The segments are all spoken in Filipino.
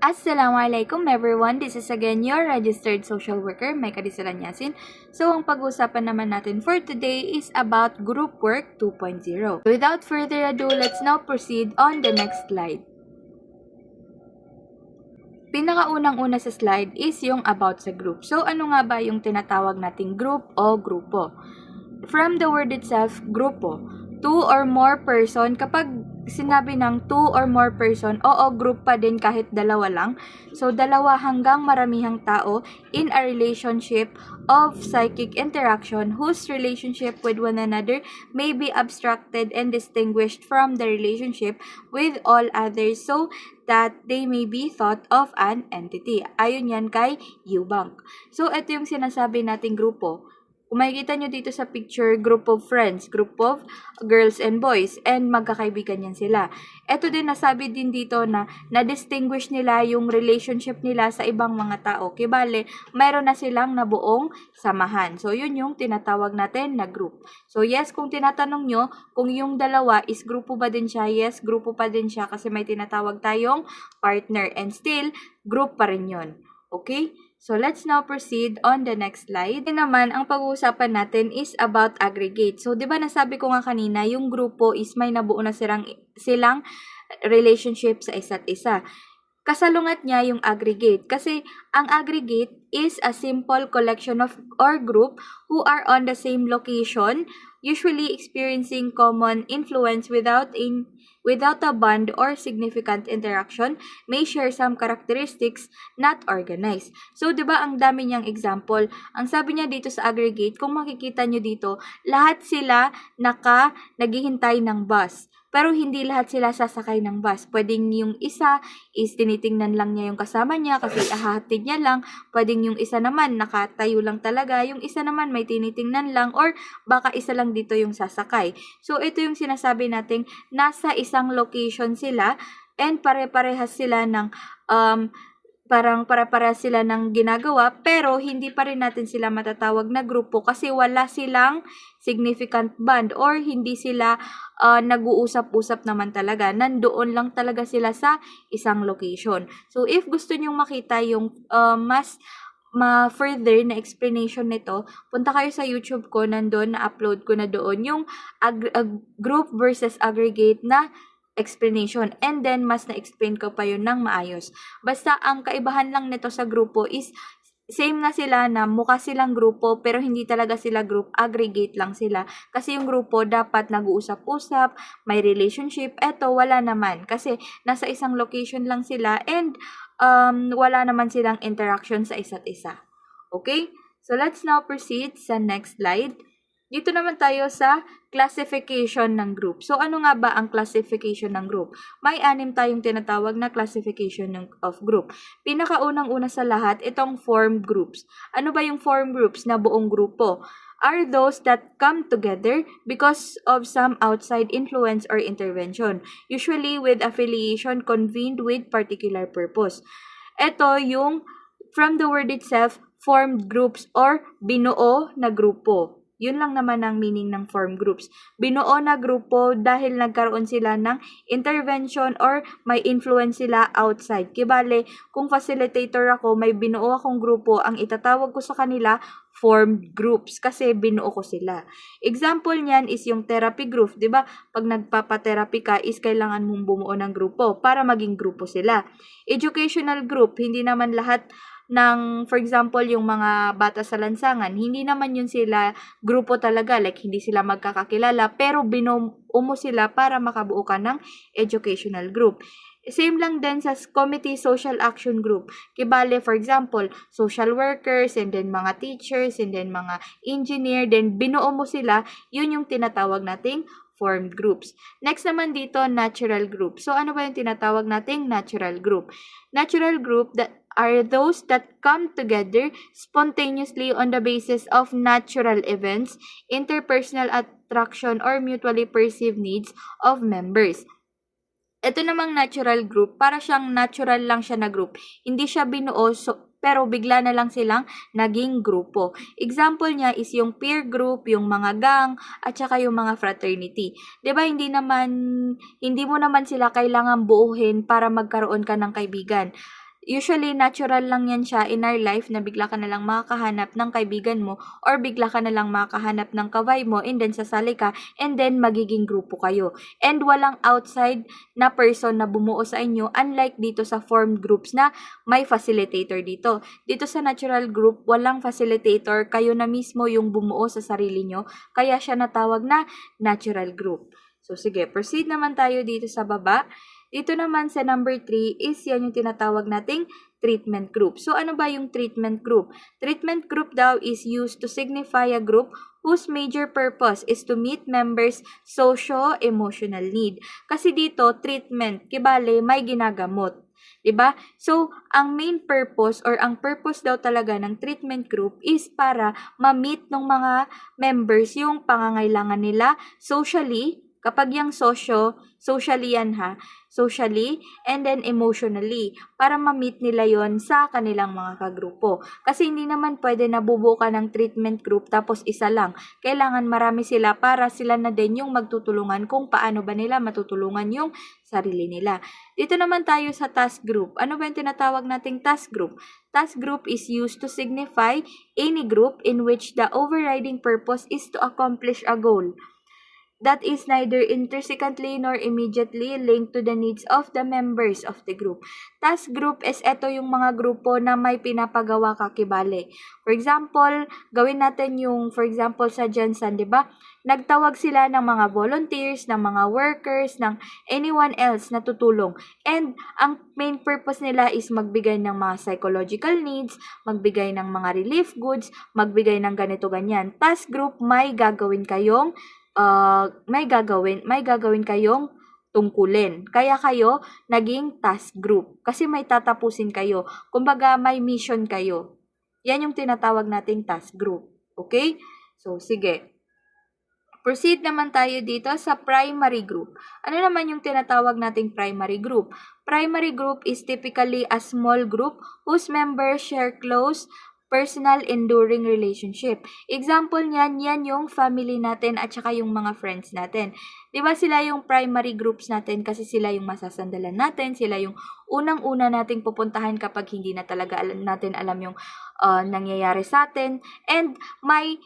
Assalamualaikum everyone, this is again your registered social worker, Mecca Disalan Yasin. So, ang pag-uusapan naman natin for today is about group work 2.0. Without further ado, let's now proceed on the next slide. Pinakaunang-una sa slide is yung about sa group. So, ano nga ba yung tinatawag nating group o grupo? From the word itself, grupo, two or more person. Kapag sinabi ng two or more person, group pa din kahit dalawa lang. So, dalawa hanggang maramihang tao in a relationship of psychic interaction whose relationship with one another may be abstracted and distinguished from the relationship with all others so that they may be thought of an entity. Ayon yan kay Eubank. So, ito yung sinasabi nating grupo. Kung makikita nyo dito sa picture, group of friends, group of girls and boys, and magkakaibigan yan sila. Ito din, nasabi din dito na na-distinguish nila yung relationship nila sa ibang mga tao. Kibale, mayroon na silang nabuong samahan. So, yun yung tinatawag natin na group. So, yes, kung tinatanong nyo, kung yung dalawa is grupo ba din siya? Yes, grupo pa din siya kasi may tinatawag tayong partner. And still, group pa rin yun. Okay? So, let's now proceed on the next slide. Ito naman, ang pag-uusapan natin is about aggregate. So, di ba nasabi ko nga kanina, yung grupo is may nabuo na silang relationship sa isa't isa. Kasalungat niya yung aggregate. Kasi, ang aggregate is a simple collection of or group who are on the same location, usually experiencing common influence without a bond or significant interaction, may share some characteristics not organized. So, di ba ang dami niyang example? Ang sabi niya dito sa aggregate, kung makikita niyo dito, lahat sila naghihintay ng bus. Pero hindi lahat sila sasakay ng bus. Pwedeng yung isa is tinitingnan lang niya yung kasama niya kasi ahahatid niya lang. Pwedeng yung isa naman nakatayo lang talaga. Yung isa naman may tinitingnan lang or baka isa lang dito yung sasakay. So, ito yung sinasabi nating nasa isang location sila and pare-parehas sila ng pare-parehas sila ng ginagawa pero hindi pa rin natin sila matatawag na grupo kasi wala silang significant bond or hindi sila nag-uusap-usap naman talaga. Nandoon lang talaga sila sa isang location. So, if gusto nyong makita yung mas further na explanation nito, punta kayo sa YouTube ko, nandun, na-upload ko na doon yung group versus aggregate na explanation. And then, mas na-explain ko pa yun ng maayos. Basta, ang kaibahan lang nito sa grupo is same na sila na mukha silang grupo pero hindi talaga sila group, aggregate lang sila. Kasi yung grupo dapat nag-uusap-usap, may relationship. Eto, wala naman. Kasi nasa isang location lang sila and wala naman silang interaction sa isa't isa. Okay? So, let's now proceed sa next slide. Dito naman tayo sa classification ng group. So, ano nga ba ang classification ng group? May 6 tayong tinatawag na classification of group. Pinakaunang-una sa lahat, itong form groups. Ano ba yung form groups na buong grupo? Are those that come together because of some outside influence or intervention, usually with affiliation convened with particular purpose. Ito yung, from the word itself, formed groups or binuo na grupo. Yun lang naman ang meaning ng form groups. Binuo na grupo dahil nagkaroon sila ng intervention or may influence sila outside. Kibale, kung facilitator ako, may binuo akong grupo, ang itatawag ko sa kanila, formed groups kasi binuo ko sila. Example niyan is yung therapy group, 'di ba? Pag nagpapa-therapy ka is kailangan mong bumuo ng grupo para maging grupo sila. Educational group, hindi naman lahat for example, yung mga bata sa lansangan, hindi naman yun sila grupo talaga, like hindi sila magkakakilala, pero binuo mo sila para makabuo ka ng educational group. Same lang din sa committee social action group. Kibale, for example, social workers, and then mga teachers, and then mga engineer, then binuo mo sila, yun yung tinatawag nating formed groups. Next naman dito, natural group. So, ano ba yung tinatawag nating natural group? Natural group that are those that come together spontaneously on the basis of natural events, interpersonal attraction, or mutually perceived needs of members. Ito namang natural group, para siyang natural lang siya na group. Hindi siya binuo, pero bigla na lang silang naging grupo. Example niya is yung peer group, yung mga gang, at saka yung mga fraternity. 'Di ba hindi mo naman sila kailangan buuhin para magkaroon ka ng kaibigan. Usually, natural lang yan siya in our life na bigla ka na lang makakahanap ng kaibigan mo or bigla ka na lang makakahanap ng kaway mo and then sasali ka and then magiging grupo kayo. And walang outside na person na bumuo sa inyo unlike dito sa formed groups na may facilitator dito. Dito sa natural group, walang facilitator, kayo na mismo yung bumuo sa sarili nyo, kaya siya natawag na natural group. So sige, proceed naman tayo dito sa baba. Dito naman sa number 3 is yan yung tinatawag nating treatment group. So ano ba yung treatment group? Treatment group daw is used to signify a group whose major purpose is to meet members' socio-emotional need. Kasi dito, treatment, kibale, may ginagamot. Diba? So, ang main purpose or ang purpose daw talaga ng treatment group is para ma-meet ng mga members yung pangangailangan nila socially. Kapag yung socially yan ha, socially, and then emotionally, para ma-meet nila yon sa kanilang mga kagrupo. Kasi hindi naman pwede na bubuo ka ng treatment group tapos isa lang. Kailangan marami sila para sila na din yung magtutulungan kung paano ba nila matutulungan yung sarili nila. Dito naman tayo sa task group. Ano ba yung tinatawag nating task group? Task group is used to signify any group in which the overriding purpose is to accomplish a goal that is neither intrinsically nor immediately linked to the needs of the members of the group. Task group is ito yung mga grupo na may pinapagawa kakibale. For example, gawin natin yung, for example, sa Jensen, di ba? Nagtawag sila ng mga volunteers, ng mga workers, ng anyone else na tutulong. And ang main purpose nila is magbigay ng mga psychological needs, magbigay ng mga relief goods, magbigay ng ganito-ganyan. Task group, may gagawin kayong may gagawin kayong tungkulin. Kaya kayo naging task group kasi may tatapusin kayo. Kumbaga may mission kayo. Yan yung tinatawag nating task group. Okay? So sige. Proceed naman tayo dito sa primary group. Ano naman yung tinatawag nating primary group? Primary group is typically a small group whose members share close personal enduring relationship. Example niyan, yan yung family natin at saka yung mga friends natin. 'Di ba sila yung primary groups natin kasi sila yung masasandalan natin, sila yung unang-una nating pupuntahan kapag hindi na talaga natin alam yung nangyayari sa atin. And may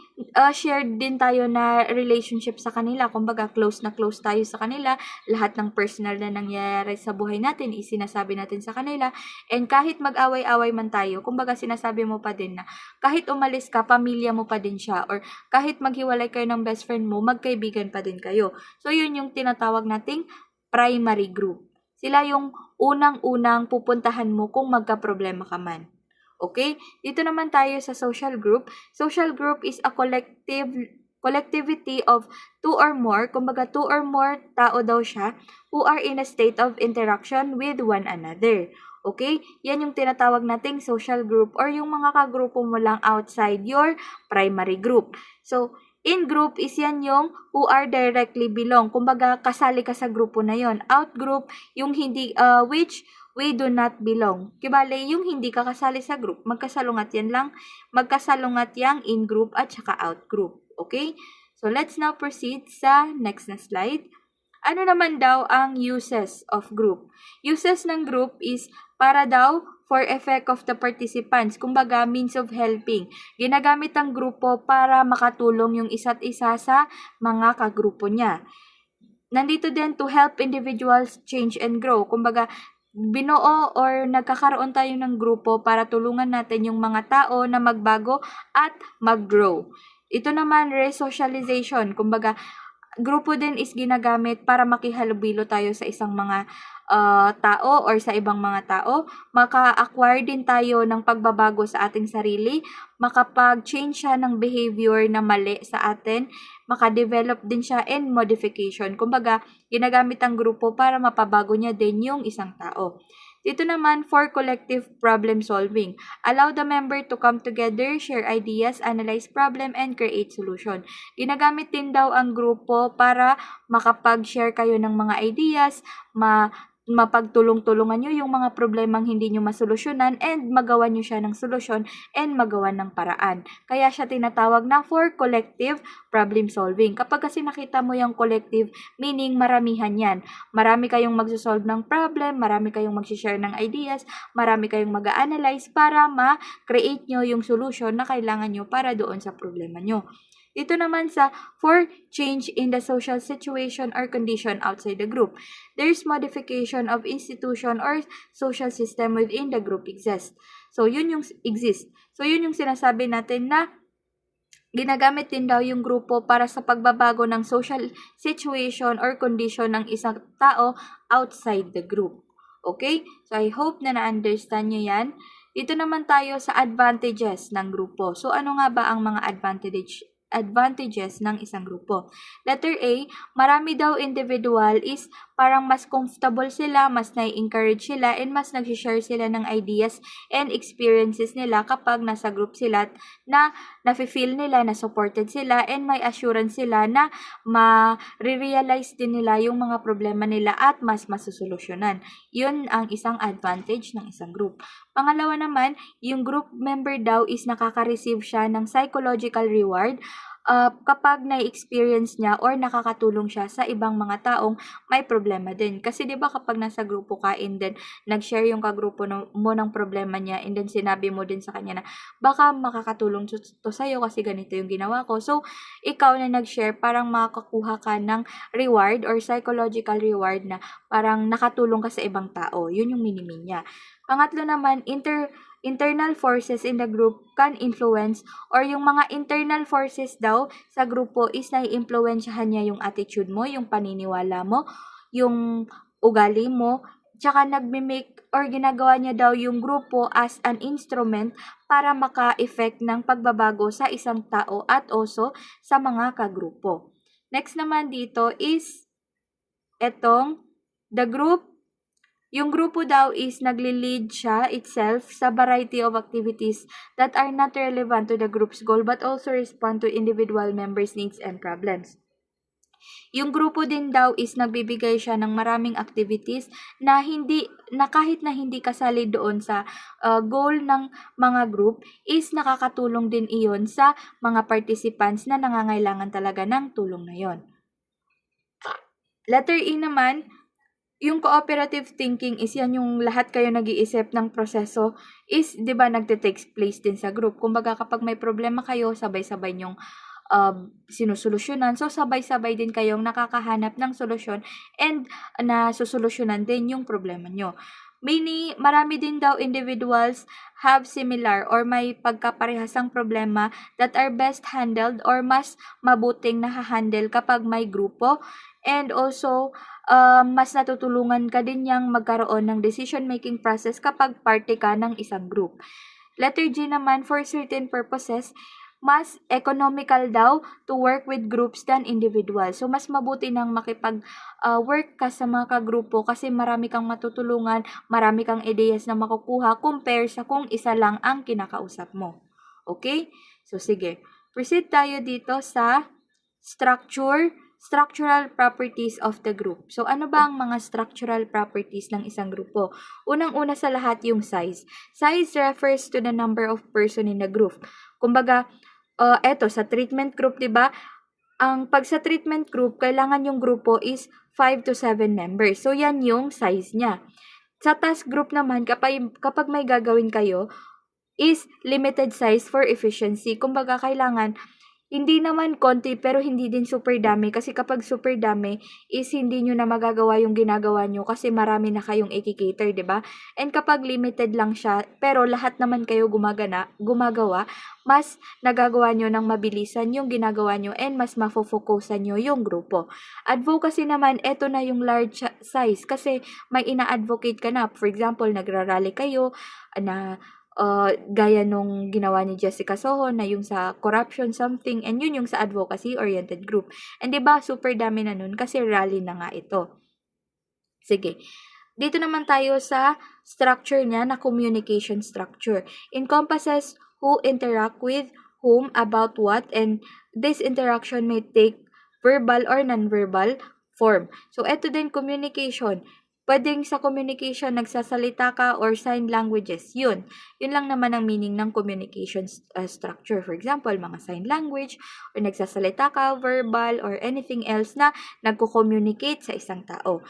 shared din tayo na relationship sa kanila. Kumbaga, close na close tayo sa kanila. Lahat ng personal na nangyayari sa buhay natin, isinasabi natin sa kanila. And kahit mag-away-away man tayo, kumbaga sinasabi mo pa din na kahit umalis ka, pamilya mo pa din siya. Or kahit maghiwalay kayo ng best friend mo, magkaibigan pa din kayo. So, yun yung tinatawag nating primary group. Sila yung unang-unang pupuntahan mo kung magka-problema ka man. Okay? Dito naman tayo sa social group. Social group is a collectivity of two or more, kumbaga two or more tao daw siya, who are in a state of interaction with one another. Okay? Yan yung tinatawag nating social group or yung mga kagrupo mo lang outside your primary group. So, in group is yan yung who are directly belong. Kumbaga, kasali ka sa grupo na yon. Out group, yung hindi, which we do not belong. Kibale, yung hindi ka kasali sa group, magkasalungat yang in group at saka out group. Okay? So, let's now proceed sa next na slide. Ano naman daw ang uses of group? Uses ng group is para daw for effect of the participants, kumbaga means of helping. Ginagamit ang grupo para makatulong yung isa't isa sa mga kagrupo niya. Nandito din to help individuals change and grow. Kumbaga, binuo or nagkakaroon tayo ng grupo para tulungan natin yung mga tao na magbago at mag-grow. Ito naman, resocialization. Kumbaga, grupo din is ginagamit para makihalubilo tayo sa isang mga tao or sa ibang mga tao. Maka-acquire din tayo ng pagbabago sa ating sarili. Makapag-change siya ng behavior na mali sa atin. Maka-develop din siya in modification. Kumbaga, ginagamit ang grupo para mapabago niya din yung isang tao. Dito naman, for collective problem solving. Allow the member to come together, share ideas, analyze problem, and create solution. Ginagamit din daw ang grupo para makapag-share kayo ng mga ideas, mapagtulong-tulungan nyo yung mga problemang hindi nyo masolusyonan and magawa nyo siya ng solusyon and magawa ng paraan. Kaya siya tinatawag na for collective problem solving. Kapag kasi nakita mo yung collective, meaning maramihan yan. Marami kayong magsosolve ng problem, marami kayong mag-share ng ideas, marami kayong mag-analyze para ma-create nyo yung solution na kailangan nyo para doon sa problema nyo. Dito naman sa for change in the social situation or condition outside the group. There's modification of institution or social system within the group exist. So, yun yung sinasabi natin na ginagamit din daw yung grupo para sa pagbabago ng social situation or condition ng isang tao outside the group. Okay? So, I hope na na-understand nyo yan. Dito naman tayo sa advantages ng grupo. So, ano nga ba ang mga advantages ng isang grupo? Letter A, marami daw individual is parang mas comfortable sila, mas nai-encourage sila, and mas nag-share sila ng ideas and experiences nila kapag nasa group sila na nafe-feel nila na supported sila and may assurance sila na ma-realize din nila yung mga problema nila at mas masusolusyonan. Yun ang isang advantage ng isang group. Pangalawa naman, yung group member daw is nakaka-receive siya ng psychological reward kapag na-experience niya or nakakatulong siya sa ibang mga taong may problema din. Kasi 'di ba kapag nasa grupo ka and then nag-share yung kagrupo mo ng problema niya and then sinabi mo din sa kanya na baka makakatulong to sa'yo kasi ganito yung ginawa ko. So, ikaw na nag-share parang makakakuha ka ng reward or psychological reward na parang nakatulong ka sa ibang tao. Yun yung mini-mean niya. Pangatlo naman, internal forces in the group can influence or yung mga internal forces daw sa grupo is nai-impluwensyahan niya yung attitude mo, yung paniniwala mo, yung ugali mo, tsaka nagme-make or ginagawa niya daw yung grupo as an instrument para maka-effect ng pagbabago sa isang tao at also sa mga kagrupo. Next naman dito is yung grupo daw is nagli-lead siya itself sa variety of activities that are not relevant to the group's goal but also respond to individual members' needs and problems. Yung grupo din daw is nagbibigay siya ng maraming activities na kahit na hindi kasali doon sa goal ng mga group is nakakatulong din iyon sa mga participants na nangangailangan talaga ng tulong na yon. Letter E naman, yung cooperative thinking is yan yung lahat kayo nag-iisip ng proseso is, di ba, nagte-takes place din sa group. Kumbaga, kapag may problema kayo, sabay-sabay nyong sinusolusyonan. So, sabay-sabay din kayong nakakahanap ng solusyon and nasusolusyonan din yung problema nyo. Marami din daw individuals have similar or may pagkaparehasang problema that are best handled or mas mabuting nahahandle kapag may grupo. And also, mas natutulungan ka din niyang magkaroon ng decision-making process kapag parte ka ng isang group. Letter G naman, for certain purposes, mas economical daw to work with groups than individuals. So, mas mabuti nang makipag-work ka sa mga kagrupo kasi marami kang matutulungan, marami kang ideas na makukuha compare sa kung isa lang ang kinakausap mo. Okay? So, sige. Proceed tayo dito sa structural properties of the group. So, ano ba ang mga structural properties ng isang grupo? Unang-una sa lahat yung size. Size refers to the number of person in the group. Kumbaga, eto, sa treatment group, diba? Pag sa treatment group, kailangan yung grupo is 5 to 7 members. So, yan yung size niya. Sa task group naman, kapag may gagawin kayo, is limited size for efficiency. Kumbaga, kailangan hindi naman konti pero hindi din super dami kasi kapag super dami is hindi nyo na magagawa yung ginagawa nyo kasi marami na kayong i-cater, diba? And kapag limited lang siya pero lahat naman kayo gumagawa, mas nagagawa nyo ng mabilisan yung ginagawa nyo and mas mafofocusan nyo yung grupo. Advocacy naman, eto na yung large size kasi may ina-advocate ka na. For example, nagrarally kayo na gaya nung ginawa ni Jessica Soho na yung sa corruption something and yun yung sa advocacy-oriented group. And diba, super dami na nun kasi rally na nga ito. Sige. Dito naman tayo sa structure niya na communication structure. Encompasses who interact with whom about what and this interaction may take verbal or non-verbal form. So, ito din communication. Pwedeng sa communication, nagsasalita ka or sign languages. Yun lang naman ang meaning ng communication structure. For example, mga sign language, or nagsasalita ka, verbal, or anything else na nagko-communicate sa isang tao.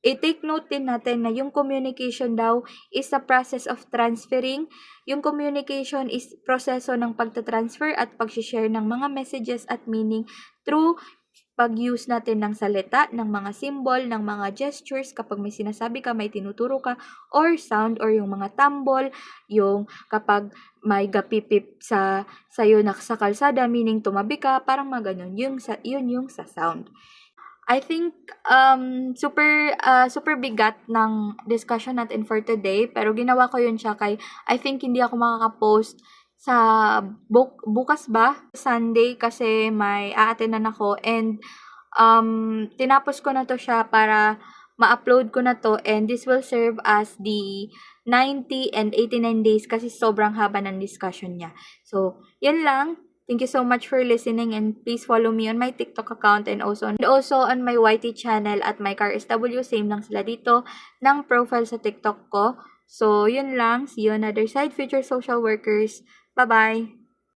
I-take note din natin na yung communication daw is a process of transferring. Yung communication is proseso ng pagta-transfer at pag-share ng mga messages at meaning through pag-use natin ng salita, ng mga symbol, ng mga gestures, kapag may sinasabi ka, may tinuturo ka, or sound, or yung mga tambol, yung kapag may gapipip sa'yo na sa kalsada, meaning tumabi ka, parang mga ganun, yun yung sa sound. I think super bigat ng discussion natin for today, pero ginawa ko yun siya kay I think hindi ako makaka-post sa bukas ba? Sunday kasi may a-attendan ako and tinapos ko na to siya para ma-upload ko na to and this will serve as the 90 and 89 days kasi sobrang haba ng discussion niya. So, yun lang. Thank you so much for listening and please follow me on my TikTok account and also on my YT channel at my car SW. Same lang sila dito ng profile sa TikTok ko. So, yun lang. See you on other side, future social workers. Bye-bye!